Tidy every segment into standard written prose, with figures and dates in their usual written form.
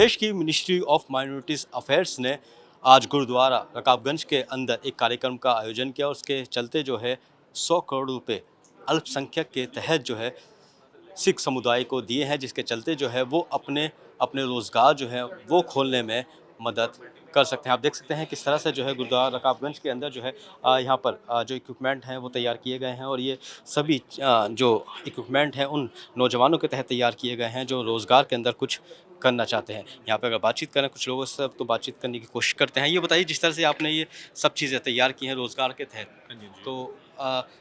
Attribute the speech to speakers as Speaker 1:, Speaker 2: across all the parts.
Speaker 1: प्रदेश की ministry of minorities affairs ने आज गुरुद्वारा रकाबगंज के अंदर एक कार्यक्रम का आयोजन किया। उसके चलते जो है 100 करोड़ रुपए अल्पसंख्यक के तहत जो है सिख समुदाय को दिए हैं, जिसके चलते जो है वो अपने अपने रोज़गार जो है वो खोलने में मदद कर सकते हैं। आप देख सकते हैं किस तरह से जो है गुरुद्वारा रकाबगंज के अंदर जो है यहाँ पर जो इक्विपमेंट हैं वो तैयार किए गए हैं, और ये सभी जो इक्विपमेंट हैं उन नौजवानों के तहत तैयार किए गए हैं जो रोज़गार के अंदर कुछ करना चाहते हैं। यहाँ पे अगर बातचीत करें कुछ लोगों से तो बातचीत करने की कोशिश करते हैं। ये बताइए, जिस तरह से आपने ये सब चीज़ें तैयार की हैं रोज़गार के तहत,
Speaker 2: हाँ जी, हाँ जी।
Speaker 1: तो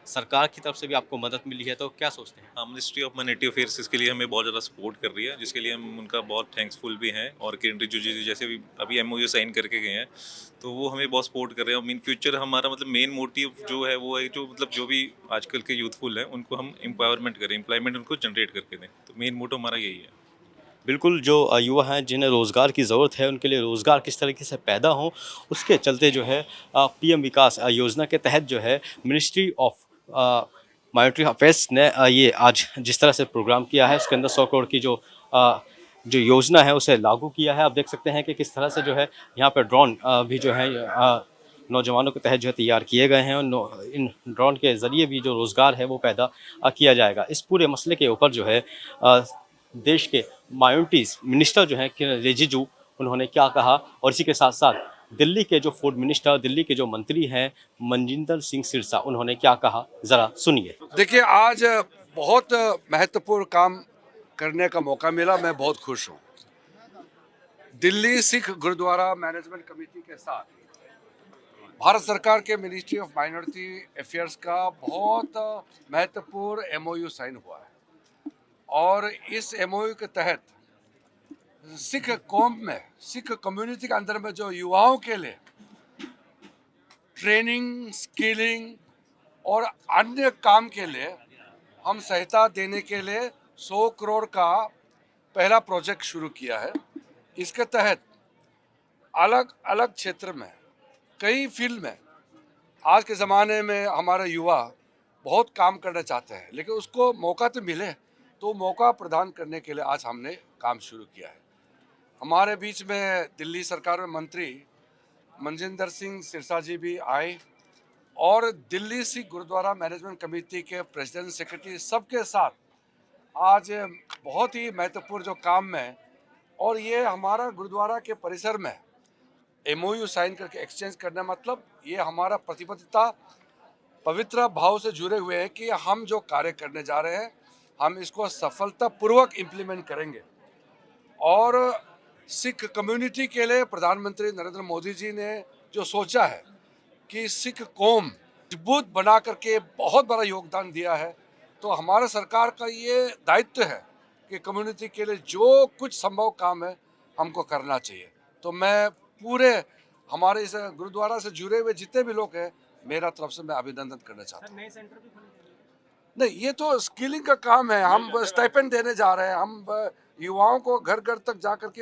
Speaker 1: सरकार की तरफ से भी आपको मदद मिली है, तो क्या सोचते हैं?
Speaker 2: हाँ, मिनिस्ट्री ऑफ माइनॉरिटी अफेयर्स इसके लिए हमें बहुत ज़्यादा सपोर्ट कर रही है, जिसके लिए हम उनका बहुत थैंक्सफुल भी हैं। और किरण रिजिजू जी जैसे भी अभी एमओयू साइन करके गए हैं, तो वो हमें बहुत सपोर्ट कर रहे हैं। और इन फ्यूचर हमारा मतलब मेन मोटिव जो है वो है जो मतलब जो भी आजकल के यूथफुल हैं उनको हम एम्पावरमेंट करें, एम्प्लॉयमेंट उनको जनरेट करके दें। तो मेन मोटो हमारा यही है।
Speaker 1: बिल्कुल, जो युवा हैं जिन्हें रोज़गार की ज़रूरत है, उनके लिए रोज़गार किस तरीके से पैदा हो, उसके चलते जो है पीएम विकास योजना के तहत जो है मिनिस्ट्री ऑफ माइनॉरिटी अफेयर्स ने ये आज जिस तरह से प्रोग्राम किया है, उसके अंदर 100 करोड़ की जो योजना है उसे लागू किया है। आप देख सकते हैं कि किस तरह से जो है यहाँ पे ड्रोन भी जो है नौजवानों के तहत जो है तैयार किए गए हैं, और इन ड्रोन के ज़रिए भी जो रोज़गार है वो पैदा किया जाएगा। इस पूरे मसले के ऊपर जो है अ, देश के माइनॉरिटीज़ मिनिस्टर जो हैं किरण रिजिजू, उन्होंने क्या कहा, और इसी के साथ-साथ दिल्ली के जो फूड मिनिस्टर, दिल्ली के जो मंत्री हैं मनजिंदर सिंह सिरसा, उन्होंने क्या कहा, ज़रा सुनिए।
Speaker 3: देखिए, आज बहुत महत्वपूर्ण काम करने का मौका मिला। मैं बहुत खुश हूँ। दिल्ली सिख गुरुद्वारा मैनेजमेंट कमेटी के साथ भारत सरकार के मिनिस्ट्री ऑफ माइनॉरिटी अफेयर्स का बहुत महत्वपूर्ण एमओयू साइन हुआ है। और इस एमओयू के तहत सिख कौम में, सिख कम्युनिटी के अंदर में जो युवाओं के लिए ट्रेनिंग, स्किलिंग और अन्य काम के लिए हम सहायता देने के लिए 100 करोड़ का पहला प्रोजेक्ट शुरू किया है। इसके तहत अलग अलग क्षेत्र में, कई फील्ड में आज के ज़माने में हमारे युवा बहुत काम करना चाहते हैं, लेकिन उसको मौका तो मिले, तो मौका प्रदान करने के लिए आज हमने काम शुरू किया है। हमारे बीच में दिल्ली सरकार में मंत्री मनजिंदर सिंह सिरसा जी भी आए, और दिल्ली सिख गुरुद्वारा मैनेजमेंट कमेटी के प्रेसिडेंट, सेक्रेटरी सबके साथ आज बहुत ही महत्वपूर्ण जो काम में, और ये हमारा गुरुद्वारा के परिसर में एमओयू साइन करके एक्सचेंज करना, मतलब ये हमारा प्रतिबद्धता पवित्र भाव से जुड़े हुए हैं कि हम जो कार्य करने जा रहे हैं हम इसको सफलतापूर्वक इम्प्लीमेंट करेंगे। और सिख कम्युनिटी के लिए प्रधानमंत्री नरेंद्र मोदी जी ने जो सोचा है कि सिख कौम मजबूत बना करके बहुत बड़ा योगदान दिया है, तो हमारा सरकार का ये दायित्व है कि कम्युनिटी के लिए जो कुछ संभव काम है हमको करना चाहिए। तो मैं पूरे हमारे इस गुरुद्वारा से जुड़े हुए जितने भी लोग हैं, मेरा तरफ से मैं अभिनंदन करना चाहता हूँ। नहीं, ये तो स्किलिंग का काम है। हम स्टाइपेंड देने जा रहे हैं, हम युवाओं को घर घर तक जा करके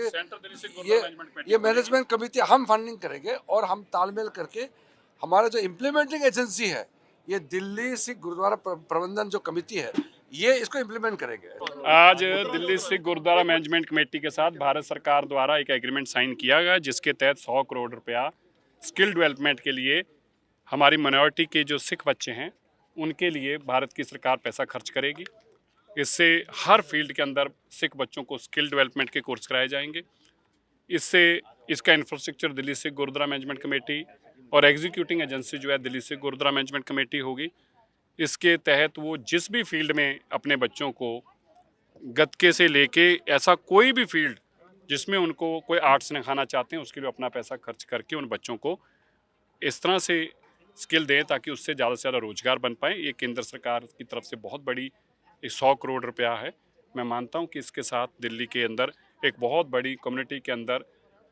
Speaker 3: ये मैनेजमेंट कमेटी हम फंडिंग करेंगे, और हम तालमेल करके हमारा जो इम्प्लीमेंटिंग एजेंसी है, ये दिल्ली सिख गुरुद्वारा प्रबंधन जो कमेटी है, ये इसको इम्प्लीमेंट करेंगे।
Speaker 4: आज दिल्ली सिख गुरुद्वारा मैनेजमेंट कमेटी के साथ भारत सरकार द्वारा एक एग्रीमेंट साइन किया गया, जिसके तहत 100 करोड़ रुपया स्किल डेवलपमेंट के लिए हमारी माइनॉरिटी के जो सिख बच्चे हैं उनके लिए भारत की सरकार पैसा खर्च करेगी। इससे हर फील्ड के अंदर सिख बच्चों को स्किल डेवलपमेंट के कोर्स कराए जाएंगे। इससे इसका infrastructure Delhi Sikh Gurdwara management committee और एग्जीक्यूटिंग एजेंसी जो है दिल्ली सिख गुरुद्वारा मैनेजमेंट कमेटी होगी। इसके तहत वो जिस भी फील्ड में अपने बच्चों को गतके से लेके ऐसा कोई भी फील्ड जिसमें उनको कोई आर्ट्स सिखाना चाहते हैं, उसके लिए अपना पैसा खर्च करके उन बच्चों को इस तरह से स्किल दें ताकि उससे ज़्यादा से ज़्यादा रोजगार बन पाए। ये केंद्र सरकार की तरफ से बहुत बड़ी 100 करोड़ रुपया है। मैं मानता हूँ कि इसके साथ दिल्ली के अंदर एक बहुत बड़ी कम्युनिटी के अंदर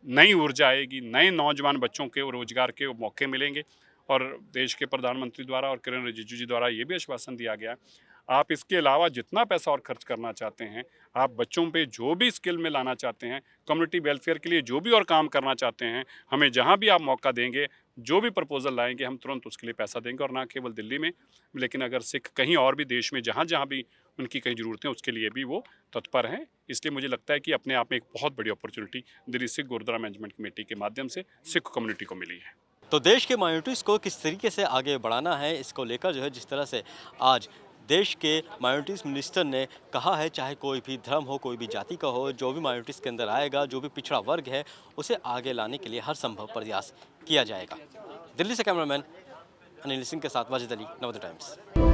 Speaker 4: नई ऊर्जा आएगी, नए नौजवान बच्चों के रोजगार के मौके मिलेंगे। और देश के प्रधानमंत्री द्वारा और किरण रिजिजू जी द्वारा ये भी आश्वासन दिया गया, आप इसके अलावा जितना पैसा और खर्च करना चाहते हैं, आप बच्चों पे जो भी स्किल में लाना चाहते हैं, कम्युनिटी वेलफेयर के लिए जो भी और काम करना चाहते हैं, हमें जहाँ भी आप मौका देंगे, जो भी प्रपोजल लाएंगे, हम तुरंत उसके लिए पैसा देंगे। और ना केवल दिल्ली में, लेकिन अगर सिख कहीं और भी देश में जहाँ जहाँ भी उनकी कहीं ज़रूरतें, उसके लिए भी वो तत्पर हैं। इसलिए मुझे लगता है कि अपने आप में एक बहुत बड़ी opportunity Delhi Sikh Gurdwara management committee के माध्यम से सिख कम्युनिटी को मिली है।
Speaker 1: तो देश के माइनॉरिटीज़ को किस तरीके से आगे बढ़ाना है, इसको लेकर जो है जिस तरह से आज देश के माइनॉरिटीज़ मिनिस्टर ने कहा है, चाहे कोई भी धर्म हो, कोई भी जाति का हो, जो भी माइनॉरिटीज़ के अंदर आएगा, जो भी पिछड़ा वर्ग है, उसे आगे लाने के लिए हर संभव प्रयास किया जाएगा। दिल्ली से कैमरामैन अनिल सिंह के साथ वाजिद अली, नवोदय टाइम्स।